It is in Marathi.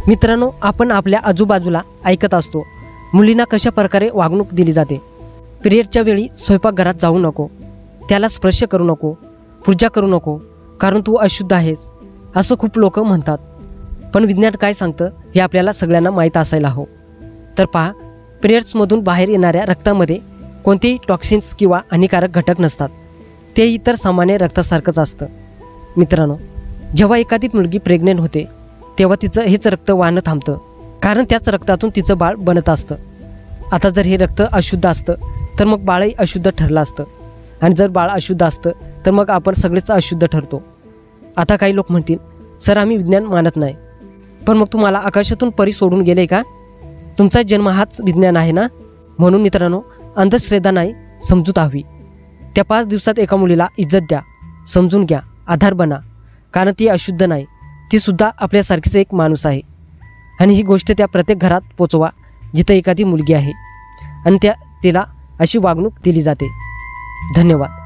मित्रांनो, आपण आपल्या आजूबाजूला ऐकत असतो मुलींना कशा प्रकारे वागणूक दिली जाते। पिरियडच्या वेळी स्वयंपाकघरात जाऊ नको, त्याला स्पर्श करू नको, पूजा करू नको, कारण तू अशुद्ध आहेस असं खूप लोक म्हणतात। पण विज्ञान काय सांगतं हे आपल्याला सगळ्यांना माहीत असायला हवं। तर पहा, पिरियड्समधून बाहेर येणाऱ्या रक्तामध्ये कोणतेही टॉक्सिन्स किंवा हानिकारक घटक नसतात, ते इतर सामान्य रक्तासारखंच असतं। मित्रांनो, जेव्हा एखादी मुलगी प्रेग्नेंट होते तेव्हा तिचं हेच रक्त वाहणं थांबतं, कारण त्याच रक्तातून तिचं बाळ बनत असतं। आता जर हे रक्त अशुद्ध असतं तर मग बाळही अशुद्ध ठरलं असतं, आणि जर बाळ अशुद्ध असतं तर मग आपण सगळेच अशुद्ध ठरतो। आता काही लोक म्हणतील, सर आम्ही विज्ञान मानत नाही, पण मग तुम्हाला आकाशातून परी सोडून गेले का? तुमचा जन्म हाच विज्ञान आहे ना? म्हणून मित्रांनो, अंधश्रद्धा नाही, समजूत हवी। त्या 5 दिवसात एका मुलीला इज्जत द्या, समजून घ्या, आधार बना, कारण ती अशुद्ध नाही, ती सुद्धा आपल्यासारखीच एक माणूस आहे। आणि ही गोष्ट त्या प्रत्येक घरात पोचवा जिथं एखादी मुलगी आहे आणि तिला अशी वागणूक दिली जाते। धन्यवाद।